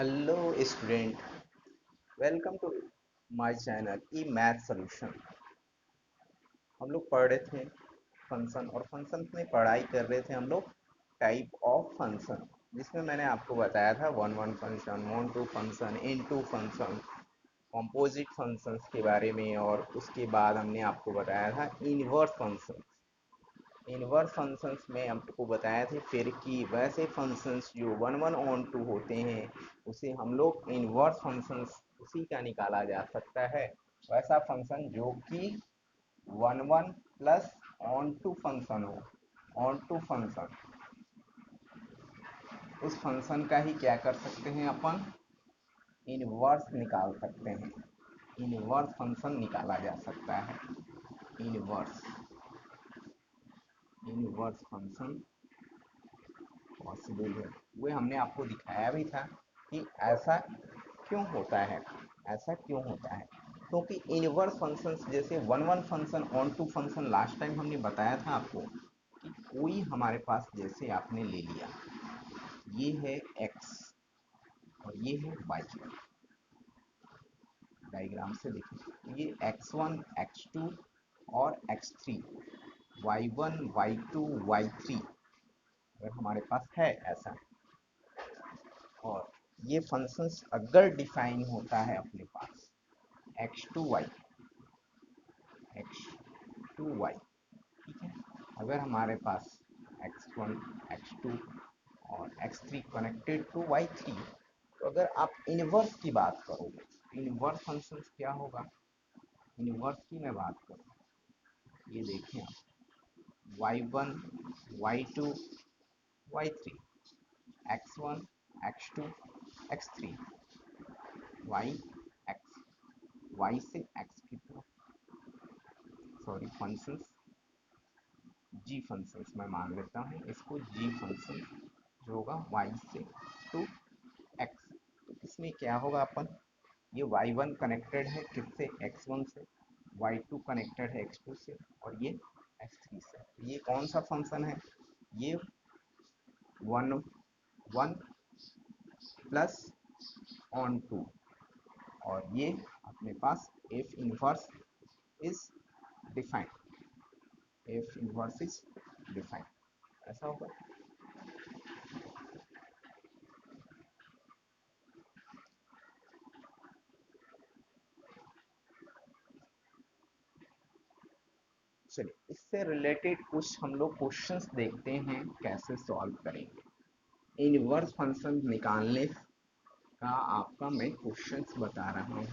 Hello student, welcome to my channel E math solution. हम लोग पढ़ रहे थे फंक्शन और फंक्शन में पढ़ाई कर रहे थे हम लोग टाइप ऑफ फंक्शन, जिसमें मैंने आपको बताया था one one function, onto function, into function, composite functions के बारे में। और उसके बाद हमने आपको बताया था इनवर्स फंक्शन। इनवर्स फंक्शंस में हमको बताया थे फिर कि वैसे फंक्शंस जो वन वन ऑन टू होते हैं उसे हम लोग इनवर्स फंक्शंस उसी का निकाला जा सकता है। वैसा फंक्शन जो कि one one plus on to function हो, ऑन टू फंक्शन, उस फंक्शन का ही क्या कर सकते हैं अपन, इनवर्स निकाल सकते हैं। इनवर्स फंक्शन निकाला जा सकता है। इनवर्स इनवर्स फंक्शन पॉसिबल है। वो हमने आपको दिखाया भी था कि ऐसा क्यों होता है। ऐसा क्यों होता है क्योंकि इनवर्स फंक्शंस जैसे one one function, onto function, last time हमने बताया था आपको कि कोई हमारे पास, जैसे आपने ले लिया ये है x और ये है y। डायग्राम से देखिए, ये x1 x2 और x3, y1 y2 y3 अगर हमारे पास है ऐसा। और ये फंक्शंस अगर डिफाइन होता है अपने पास x2 y, x2y, ठीक है। अगर हमारे पास x1 x2 और x3 कनेक्टेड टू y3, तो अगर आप इनवर्स की बात करोगे, इनवर्स फंक्शंस क्या होगा, इनवर्स की मैं बात करूँ, ये देखें आप y1 y2 y3, x1 x2 x3, y x, y से x की तरफ, सॉरी फंक्शंस जी फंक्शंस मैं मान लेता हूँ इसको, जी फंक्शन जो होगा y से टू x। तो इसमें क्या होगा अपन, ये y1 कनेक्टेड है किससे, x1 से, y2 कनेक्टेड है x2 से, और ये x3 से। ये कौन सा फंक्शन है, ये one one plus on two, और ये अपने पास F inverse is defined, F inverse is defined, ऐसा होगा। चलिए, इससे रिलेटेड कुछ हम लोग क्वेश्चंस देखते हैं कैसे सॉल्व करेंगे। इनवर्स फंक्शन निकालने का आपका मैं क्वेश्चंस बता रहा हूँ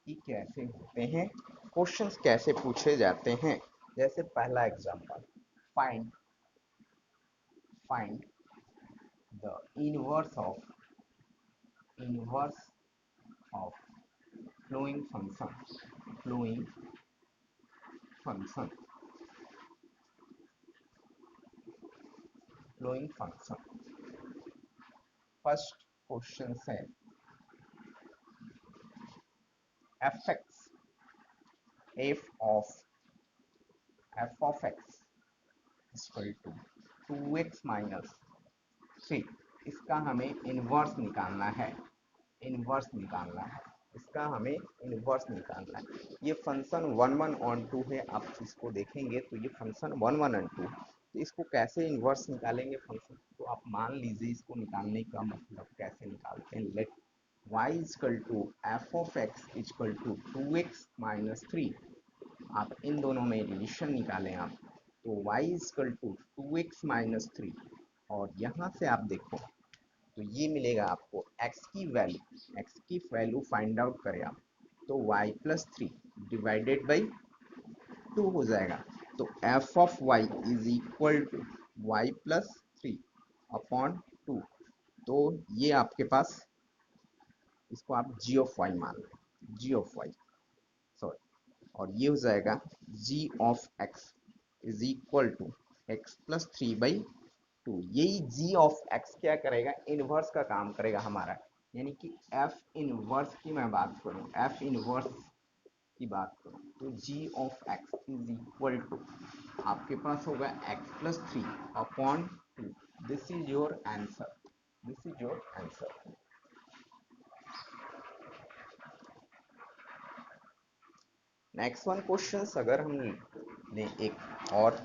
कि कैसे होते हैं, क्वेश्चंस कैसे पूछे जाते हैं। जैसे पहला example, find find the inverse of following function, following function, following function. First question है F X, F of x equal to 2x minus 3। इसका हमें इन्वर्स निकालना है, इन्वर्स निकालना है, इसका हमें इन्वर्स निकालना है। ये function one one onto है, आप इसको देखेंगे तो ये function one one onto है। तो इसको कैसे इन्वर्स निकालेंगे फंक्शन, तो आप मान लीजिए इसको निकालने का मतलब कैसे निकालते हैं। Let y equal to f of x equal to 2x minus 3। आप इन दोनों में रिलेशन निकालें आप, तो y equal to 2x minus 3, और यहाँ से आप देखो तो ये मिलेगा आपको x की वैल्यू फाइंड आउट करें आप, तो y प्लस 3 डिवाइडेड बाई 2 हो जाएगा। तो f of y is equal to y plus 3 upon 2। तो ये आपके पास, इसको आप g ऑफ y मान लो, g ऑफ y, सॉरी, और ये हो जाएगा g of x is equal to x plus 3/2। यही g ऑफ x क्या करेगा, इनवर्स का काम करेगा हमारा, यानी कि f इनवर्स की मैं बात करूं, f इनवर्स की बात करूं, तो g of x is equal to आपके पास होगा x plus 3/2। This is your answer, this is your answer. Next one question अगर हम ले एक और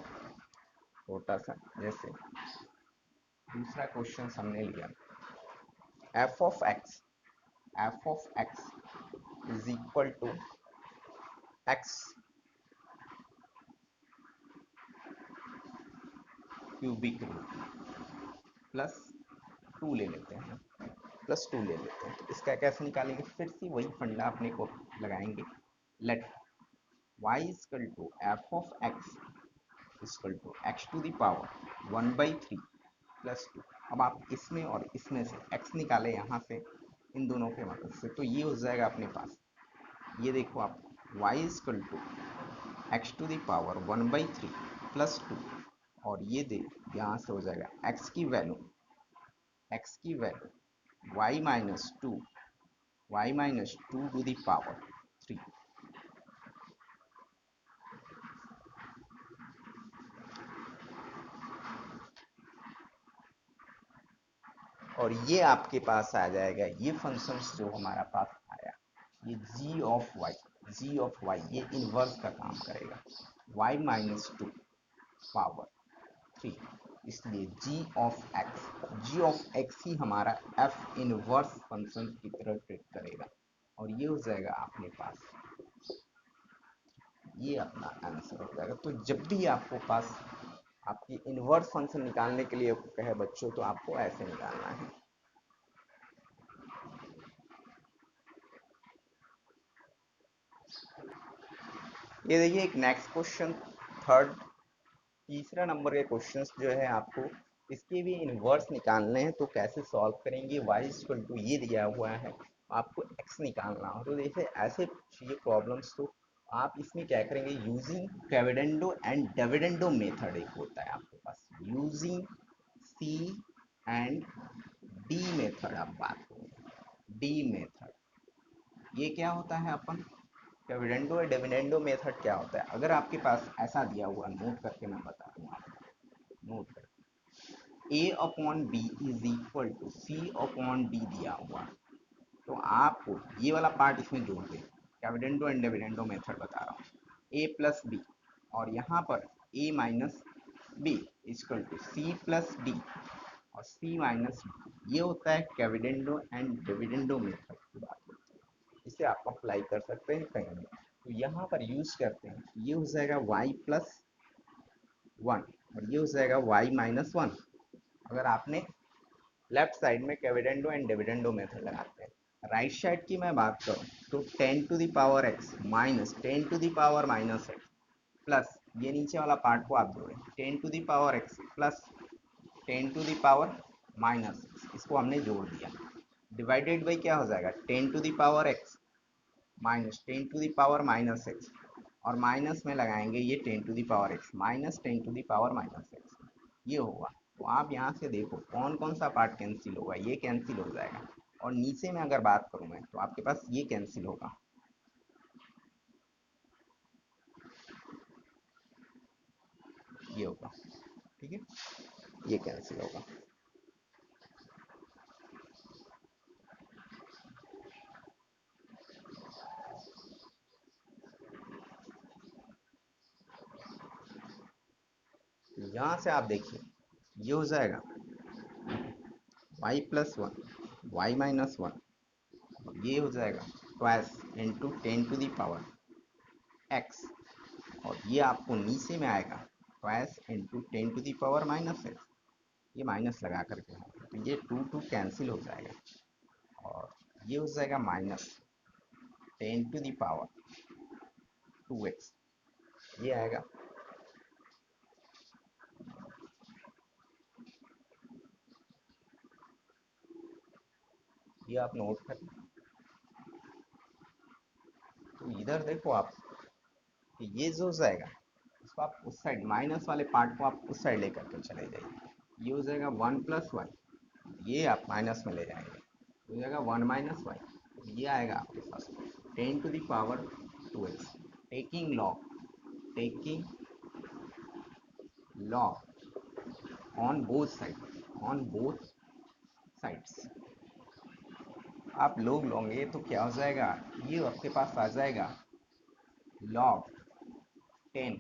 छोटा सा, जैसे दूसरा क्वेश्चन हमने लिया f of x is equal to x cubic root plus 2 ले लेते हैं, तो इसका कैसे निकालेंगे? फिर से वही फंडा अपने को लगाएंगे। Let y equal to f of x equal to x to the power 1/3 plus 2। अब आप इसमें और इसमें से x निकाले यहाँ से इन दोनों के मदद से, तो ये हो जाएगा अपने पास, ये देखो आप y equal to x to the power 1/3 plus 2, और ये दे यहाँ से हो जाएगा x की value y minus two to the power 3। और ये आपके पास आ जाएगा, ये फंक्शंस जो हमारा पास आया, ये g ऑफ y ये इनवर्स का काम करेगा, y माइनस टू पावर 3, इसलिए g ऑफ x ही हमारा f इनवर्स फंक्शन की तरह ट्रीट करेगा, और ये हो जाएगा अपने पास, ये अपना आंसर हो जाएगा। तो जब भी आपको पास आपकी इनवर्स फंक्शन निकालने के लिए कहे बच्चों, तो आपको ऐसे निकालना है। ये देखिए एक नेक्स्ट क्वेश्चन, तीसरा नंबर के क्वेश्चंस जो है आपको इसके भी इनवर्स निकालने हैं, तो कैसे सॉल्व करेंगे? y इक्वल टू ये दिया हुआ है, आपको x निकालना हो, तो देखिए ऐसे ये प्रॉब्लम्स, तो आप इसमें क्या करेंगे? यूजिंग कैविडेंडो एंड डिविडेंडो मेथड एक होता है आपके पास, using C and D method आप बात करेंगे। डी मेथड ये क्या होता है? अपन डिविडेंडो और डिविडेंडो मेथड क्या होता है? अगर आपके पास ऐसा दिया हुआ, नोट करके मैं बता दूँ आपको, नोट करके a upon b is equal to c upon d दिया हुआ, तो आपको ये वाला पार्ट इसमें जोड़ दे, डिविडेंडो एंड डिविडेंडो मेथड बता रहा हूँ, a प्लस बी, और यहाँ पर a minus b equal to c plus d और c माइनस डी, ये होता है डिविडेंडो एंड डिविडेंडो मेथड की बात होती है। इसे आप अप्लाई कर सकते हैं कहीं भी, तो यहाँ पर यूज करते हैं, ये हो जाएगा y प्लस 1 और ये हो जाएगा y माइनस 1। अगर आपने लेफ्ट साइड में डिविडेंडो एंड डिविडेंडो मेथड लगाते हैं, राइट साइड की मैं बात करूं तो 10 to the power x minus 10 to the power minus x plus ये नीचे वाला पार्ट को आप जोड़ें, 10 to the power x plus 10 to the power minus x, इसको हमने जोड़ दिया, डिवाइडेड बाई क्या हो जाएगा? 10 to the power x minus 10 to the power minus x, और माइनस में लगाएंगे ये 10 to the power x minus 10 to the power minus x, ये होगा। तो आप यहाँ से देखो कौन कौन सा पार्ट कैंसिल होगा, ये कैंसिल हो जाएगा, और नीचे में अगर बात करूँ मैं तो आपके पास ये कैंसिल होगा, ये होगा, ठीक है, ये कैंसिल होगा। यहाँ से आप देखिए ये हो जाएगा y प्लस 1 y माइनस 1, ये हो जाएगा twice into 10 to the power x, और ये आपको नीचे में आएगा twice into 10 to the power minus x, ये माइनस लगा करके है, तो ये 2 कैंसिल हो जाएगा, और ये हो जाएगा minus 10 to the power 2x, ये आएगा। ये आप नोट कर, तो इधर देखो आप, तो ये जो हो जाएगा इसको आप उस साइड, माइनस वाले पार्ट को आप उस साइड लेकर के चले जाइए, ये हो जाएगा 1 प्लस 1, ये आप माइनस में ले जाएंगे, हो जाएगा 1 माइनस 1, ये आएगा आपके पास 10 to the power 2x, taking log on both sides, आप लोग लोगे तो क्या हो जाएगा? ये आपके पास आ जाएगा log 10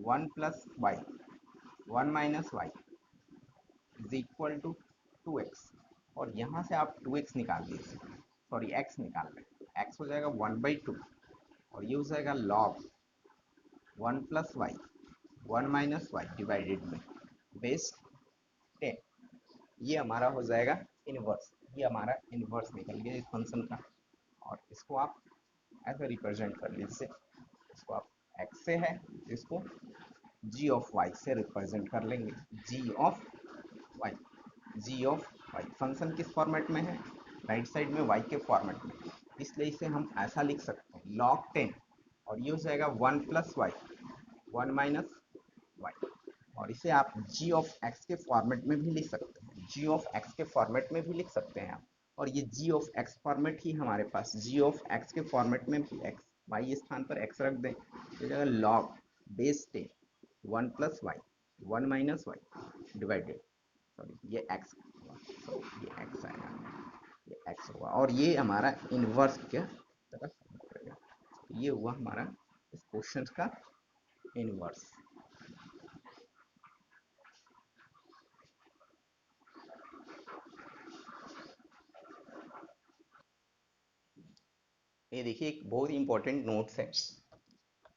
1 plus y 1 minus y is equal to 2x। और यहाँ से आप 2x निकाल लीजिए, सॉरी x निकाल लें, x हो जाएगा 1/2 और ये हो जाएगा log 1 plus y 1 minus y divided में बेस 10। ये हमारा हो जाएगा इनवर्स, ये हमारा इनवर्स निकल गया इस फंक्शन का। और इसको आप ऐसे रिप्रेजेंट कर लीजिए, इसको आप x से है, इसको g ऑफ y से रिप्रेजेंट कर लेंगे, g of y, g of y function किस फॉर्मेट में है, राइट साइड में y के फॉर्मेट में, इसलिए इसे हम ऐसा लिख सकते हैं log 10 और ये हो जाएगा 1 प्लस वाई 1 माइनस वाई। और इसे आप g ऑफ x के फॉर्मेट में भी लिख सकते हैं, g ऑफ x के फॉर्मेट में भी लिख सकते हैं आप। और ये g ऑफ x फॉर्मेट ही हमारे पास, g ऑफ x के फॉर्मेट में भी x y स्थान पर x रख दें, तो जगह log base 10 1 plus y 1 minus y divided, sorry ये x, सॉरी ये x आएगा, ये x होगा और ये हमारा इनवर्स के तरफ करेगा। ये हुआ हमारा इस क्वेश्चन का इनवर्स। ये देखिए एक बहुत ही इंपॉर्टेंट नोट्स है।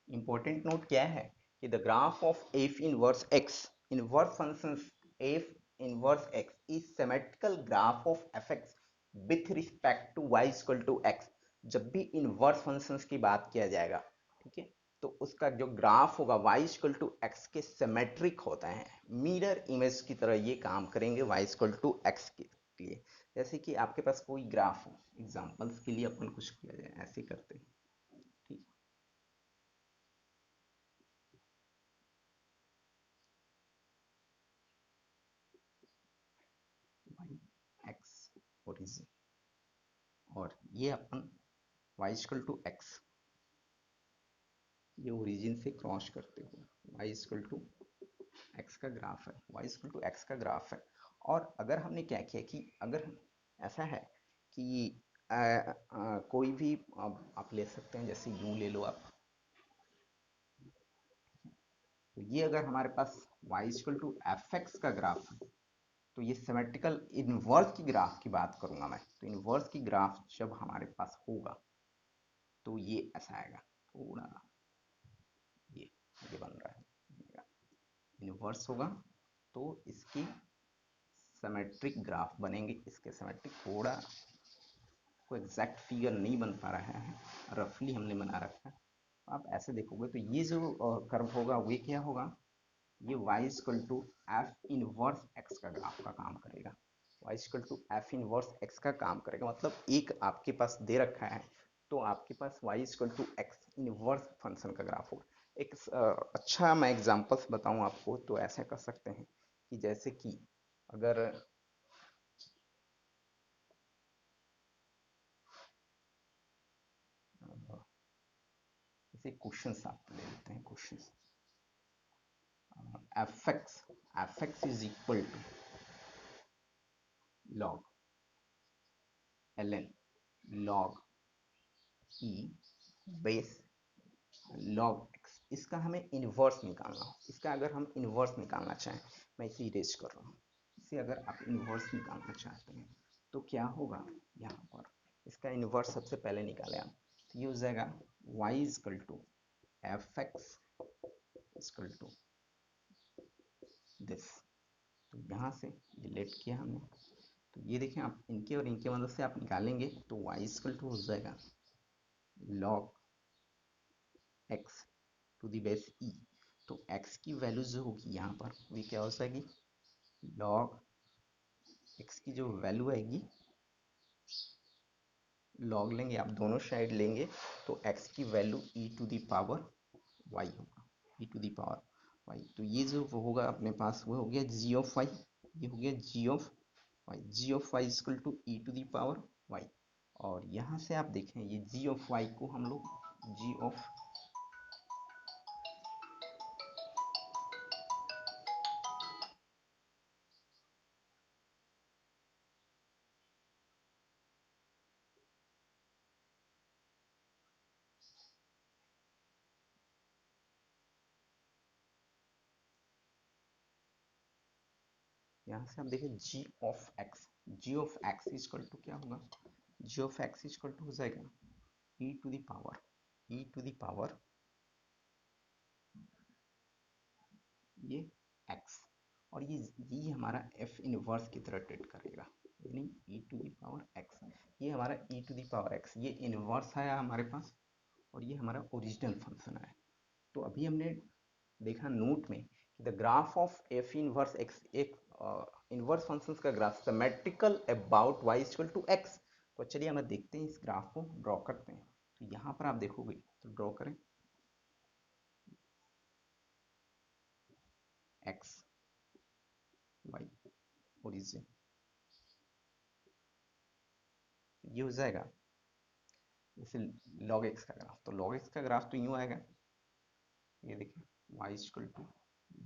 इंपॉर्टेंट नोट क्या है कि the graph of f inverse x, inverse functions f inverse x is symmetrical graph of f x with respect to y equal to x. जब भी इनवर्स फंक्शंस की बात किया जाएगा, ठीक है, तो उसका जो ग्राफ होगा वाई इक्वल टू एक्स के सिमेट्रिक होता है, मिरर इमेज की तरह ये काम करेंगे वाई इक्वल टू एक्स के लिए। जैसे कि आपके पास कोई ग्राफ हो, एग्जांपल्स के लिए अपन कुछ किया जाए, ऐसे करते हैं, ठीक, वाई एक्स ओरिजिन, और ये अपन वाई इक्वल टू एक्स, ये ओरिजिन से क्रॉस करते हुए वाई इक्वल टू एक्स का ग्राफ है, वाई इक्वल टू एक्स का ग्राफ है। और अगर हमने क्या किया कि अगर ऐसा है कि कोई भी आप ले सकते हैं, जैसे यू ले लो आप, तो ये अगर हमारे पास Y equal to F X का ग्राफ है, तो ये सिमेट्रिकल इनवर्स की ग्राफ की बात करूंगा मैं, तो इनवर्स की ग्राफ जब हमारे पास होगा तो ये ऐसा आएगा, थोड़ा ये बन रहा है, इनवर्स होगा तो इसकी सिमेट्रिक ग्राफ बनेंगे, इसके सिमेट्रिक, थोड़ा कोई एग्जैक्ट फिगर नहीं बन पा रहा है, रफली हमने बना रखा है। आप ऐसे देखोगे तो ये जो कर्व होगा वो क्या होगा, ये y equal to f inverse x का ग्राफ का काम करेगा, y equal to f inverse x का काम करेगा। मतलब एक आपके पास दे रखा है तो आपके पास y equal to x inverse function का ग्राफ होगा। एक अच्छा मैं एग्जांपल्स बताऊं आपको तो ऐसा कर सकते हैं कि जैसे कि अगर जैसे क्वेश्चंस आप ले लेते हैं, questions f x is equal to log ln log e base log x, इसका हमें इन्वर्स निकालना हो, इसका अगर हम इन्वर्स निकालना चाहें, मैं इसे इरेज कर रहा हूँ, इसे अगर आप इन्वर्स निकालना चाहते हैं तो क्या होगा, यहाँ पर इसका इन्वर्स सबसे पहले निकालें आप, तो ये हो जाएगा y is equal to F x is equal to this. तो यहाँ से ये लेट किया हमने, तो ये देखें आप, इनके और इनके मदद से आप निकालेंगे तो वाई इजकल टू हो जाएगा log X to the base E. तो x की वैल्यू जो होगी यहाँ पर वो क्या हो जाएगी, log x की जो वैल्यू आएगी, log लेंगे आप दोनों साइड लेंगे तो x की value e to the power y होगा, e to the power y। तो ये जो वो होगा अपने पास वो हो गया g ऑफ y, ये हो गया g of y, g of y equal to e to the power y। और यहाँ से आप देखें ये g ऑफ y को हम लोग g ऑफ यहाँ से आप देखिए जी ऑफ एक्स इजकल टू क्या होगा, जी ऑफ एक्स इजकल टू हो जाएगा ई टू द पावर ये एक्स, और ये हमारा एफ इनवर्स की तरह ट्रीट करेगा, यानी ई टू द पावर एक्स, ये हमारा ई टू द पावर एक्स, ये इनवर्स आया हमारे पास और ये हमारा ओरिजिनल फंक्शन आया। तो अभी हमने देखा नोट में कि the graph of f inverse x, एक इनवर्स फंक्शंस का graph symmetrical about y equal to x. तो चलिए हम देखते हैं, इस ग्राफ को ड्रॉ करते हैं। तो यहाँ पर आप देखोगे तो ड्रॉ करें एक्स वाई ओरिजिन, ये हो जाएगा जैसे लॉग एक्स का ग्राफ। तो लॉग एक्स का ग्राफ तो यूँ आएगा, ये देखिए वाई इक्वल टू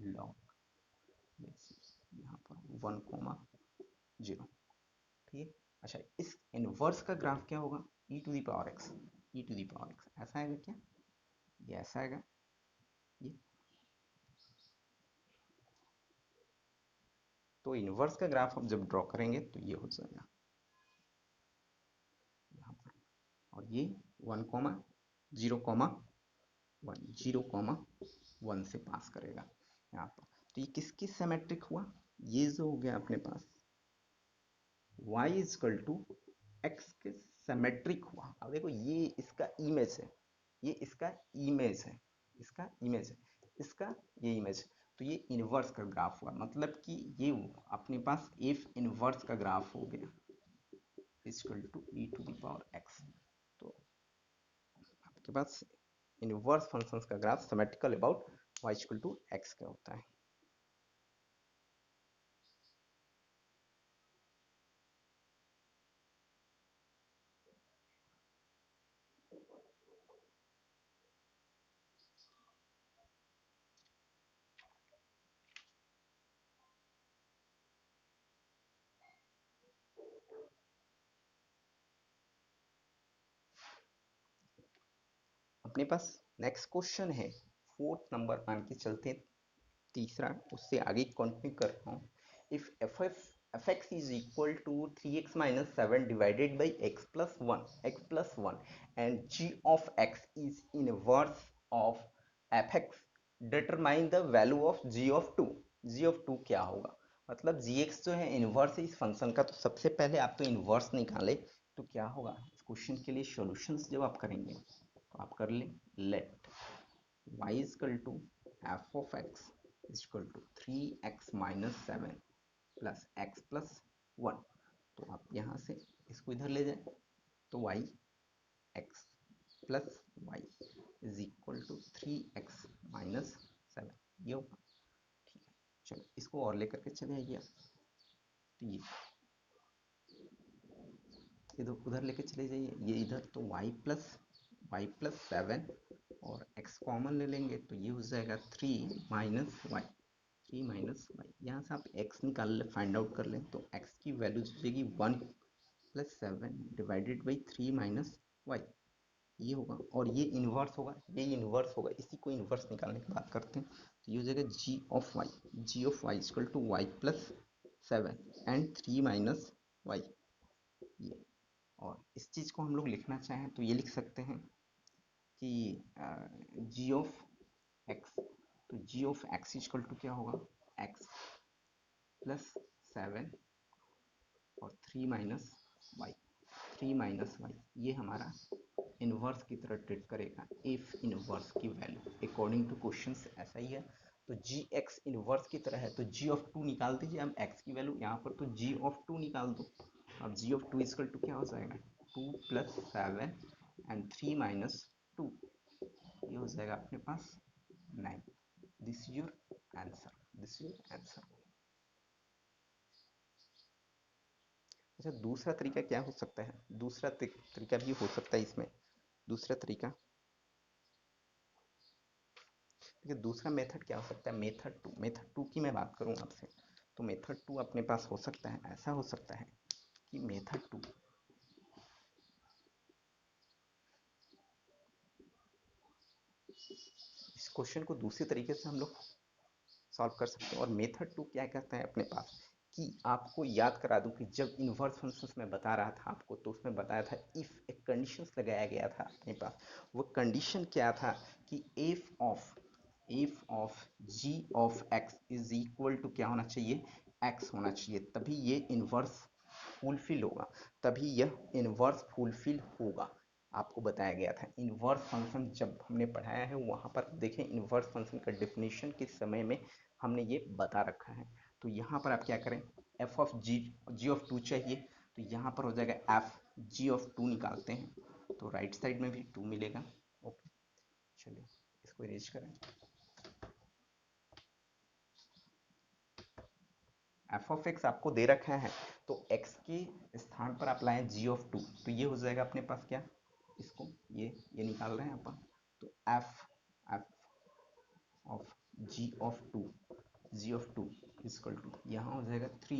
लॉग, यहाँ पर 1,0, ठीक है। अच्छा, इस इनवर्स का ग्राफ क्या होगा, E to the power X, E to the power X ऐसा आएगा क्या, ये ऐसा आएगा ये। तो इनवर्स का ग्राफ हम जब ड्रॉ करेंगे तो ये हो जाएगा यहाँ पर, और ये 1,0,1 से पास करेगा यहाँ पर। तो ये किसकी सिमेट्रिक हुआ, ये जो हो गया अपने पास y इजकल टू एक्स के सिमेट्रिक हुआ। अब देखो ये इसका इमेज है, ये इसका इमेज है, इसका इमेज है, इसका ये इमेज। तो ये इनवर्स का ग्राफ हुआ, मतलब कि ये अपने पास एफ इनवर्स का ग्राफ हो गया equal to e to the power x. तो आपके पास इनवर्स फंक्शंस का graph symmetrical about y equal to x का होता है। अपने पास नेक्स्ट क्वेश्चन है, फोर्थ नंबर मान के चलते हैं, तीसरा, उससे आगे कंटिन्यू कर रहा हूँ। If f x is equal to 3x-7 divided by x+1 and g of x is inverse of f x, determine the value of g of 2। g of 2 क्या होगा, मतलब gx जो है इनवर्स है इस फंक्शन का। तो सबसे पहले आप तो इनवर्स निकाले तो क्या होगा, इस क्वेश्चन के लिए सॉल्यूशंस जब आप करेंगे तो आप कर ले let y is equal to f of x is equal to 3x-7 plus x+1। तो आप यहाँ से इसको इधर ले जाए तो y x plus y is equal to 3x-7, ये होगा, ठीक है। चलो इसको और लेकर के चले आइए आप, तो ये इधर उधर लेके चले जाइए, ये इधर तो y+7 और x कॉमन ले लेंगे तो ये हो जाएगा 3 - y। यहाँ से आप x निकाल ले, फाइंड आउट कर लें, तो x की वैल्यू हो जाएगी 1+7 डिवाइडेड बाई 3 - y, ये होगा। और ये इन्वर्स होगा, ये इन्वर्स होगा, इसी को इन्वर्स निकालने की बात करते हैं। तो ये हो जाएगा G of Y equal to y+7 and 3 - y, ये। और इस चीज़ को हम लोग लिखना चाहें तो ये लिख सकते हैं कि जी ऑफ एक्स, तो जी ऑफ एक्स इक्वल टू क्या होगा, x+7 और 3 - y, ये हमारा इनवर्स की तरह ट्रीट करेगा इफ इनवर्स की वैल्यू अकॉर्डिंग टू क्वेश्चंस ऐसा ही है। तो जी एक्स इनवर्स की तरह है तो जी ऑफ 2 निकाल दीजिए हम एक्स की वैल्यू यहाँ पर, तो जी ऑफ 2 निकाल दो। अब जी ऑफ 2 इक्वल टू क्या हो जाएगा, 2+7 एंड 3 - 2, ये हो जाएगा अपने पास 9। This is your answer, this is your answer. अच्छा, दूसरा तरीका क्या हो सकता है, दूसरा तरीका भी हो सकता है इसमें। दूसरा तरीका देखिए, दूसरा मेथड क्या हो सकता है, मेथड 2 की मैं बात करूं आपसे, तो मेथड 2 अपने पास हो सकता है, ऐसा हो सकता है कि मेथड 2, इस क्वेश्चन को दूसरे तरीके से हम लोग सॉल्व कर सकते हैं। और मेथड 2 क्या कहता है अपने पास कि आपको याद करा दूं कि जब इन्वर्स फंक्शंस में बता रहा था आपको, तो उसमें बताया था इफ़ एक कंडीशंस लगाया गया था अपने पास। वो कंडीशन क्या था कि f of g of x is equal to क्या होना चाहिए, एक्स होना चाहिए, तभी ये इन्वर्स फुलफिल होगा, तभी यह इन्वर्स फुलफिल होगा। आपको बताया गया था इन्वर्स फंक्शन जब हमने पढ़ाया है वहाँ पर देखें, इन्वर्स फंक्शन का डेफिनेशन के समय में हमने ये बता रखा है। तो यहाँ पर आप क्या करें, f of g of two चाहिए, तो यहाँ पर हो जाएगा एफ जी ऑफ टू निकालते हैं, तो राइट साइड में भी टू मिलेगा। ओके, चलिए इसको इरेज करें। एफ ऑफ एक्स आपको दे रखा है, तो एक्स के स्थान पर आप लाएं जी ऑफ टू, तो ये हो जाएगा अपने पास क्या, इसको ये निकाल रहे हैं अपन, तो f of g of two is equal to यहाँ हो जाएगा three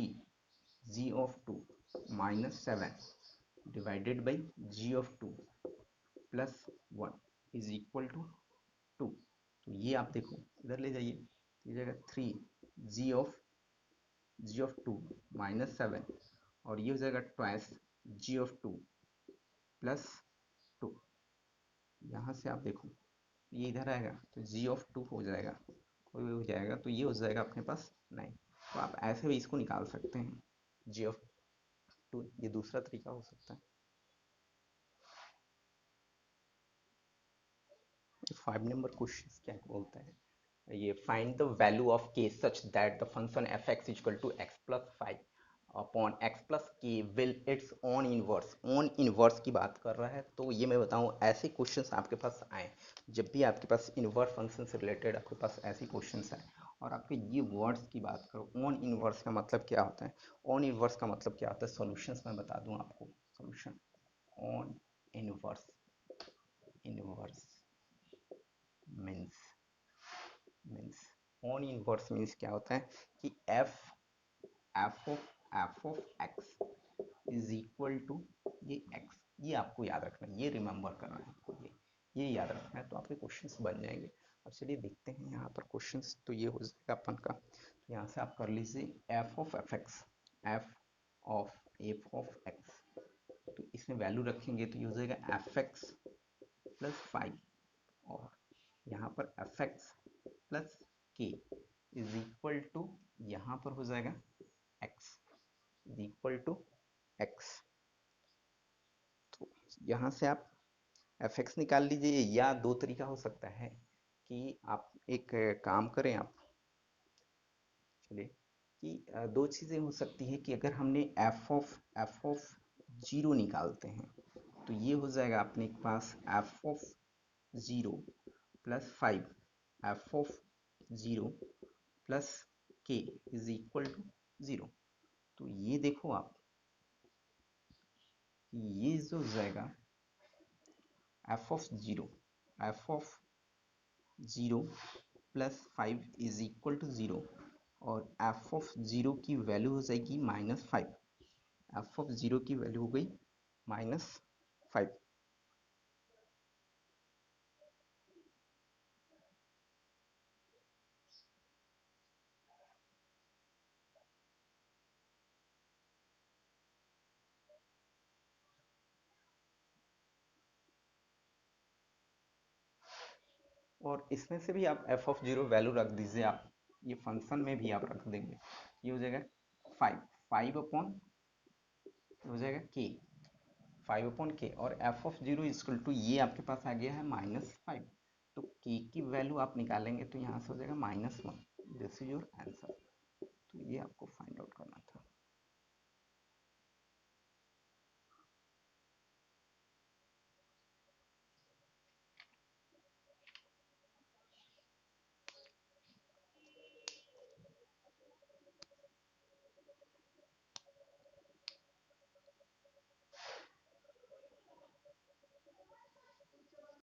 g of two minus seven divided by g of two plus one is equal to two. तो ये आप देखो इधर ले जाइए, तो ये जाएगा three g of two minus seven, और ये हो जाएगा twice g of two plus two. यहाँ से आप देखो ये इधर आएगा तो जी ऑफ टू हो जाएगा, कोई हो जाएगा, तो ये हो जाएगा अपने पास नाइन। तो आप ऐसे भी इसको निकाल सकते हैं जी ऑफ टू, ये दूसरा तरीका हो सकता है। 5 नंबर क्वेश्चन क्या बोलता है, ये find the value of k such that the function f x equal to x plus five upon x plus k will its own inverse की बात कर रहा है। तो ये मैं बताऊँ ऐसे क्वेश्चंस आपके पास आए, जब भी आपके पास इनवर्स फंक्शन से रिलेटेड आपके पास ऐसे क्वेश्चंस आए और आपके ये वर्ड्स की बात करो, ऑन इनवर्स का मतलब क्या होता है, ऑन इनवर्स का मतलब क्या होता है, सॉल्यूशंस मैं बता दूं आपको। Solution own inverse, inverse means means own inverse means क्या होता है कि f of x is equal to ये एक्स, ये आपको याद रखना है, ये रिमेंबर करना है आपको, ये याद रखना है, तो आपके क्वेश्चंस बन जाएंगे। अब चलिए देखते हैं यहाँ पर क्वेश्चंस, तो ये हो जाएगा अपन का, तो यहाँ से आप कर लीजिए F of f X, F of x, तो इसमें वैल्यू रखेंगे तो ये हो जाएगा एफ एक्स प्लस फाइव, और यहाँ पर एफ एक्स प्लस के इज इक्वल टू, यहाँ पर हो जाएगा x is equal to x. तो यहाँ से आप एफ एक्स निकाल लीजिए, या दो तरीका हो सकता है कि आप एक काम करें आप, चलिए कि दो चीज़ें हो सकती है कि अगर हमने एफ ऑफ जीरो निकालते हैं, तो ये हो जाएगा अपने पास F of zero plus five, F of zero plus के इज इक्वल टू ज़ीरो। तो ये देखो आप कि ये जो हो जाएगा F of zero plus five is equal to zero, और एफ ऑफ ज़ीरो की वैल्यू हो जाएगी minus five, F of zero की वैल्यू हो गई माइनस फाइव। और इसमें से भी आप एफ ऑफ जीरो वैल्यू रख दीजिए, आप ये फंक्शन में भी आप रख देंगे, ये हो जाएगा फाइव, फाइव अपॉन हो जाएगा के, फाइव अपॉन के, और F of zero is equal to ये आपके पास आ गया है माइनस फाइव, तो के की वैल्यू आप निकालेंगे तो यहाँ से हो जाएगा minus one. This is your answer. तो ये आपको फाइंड आउट करना था।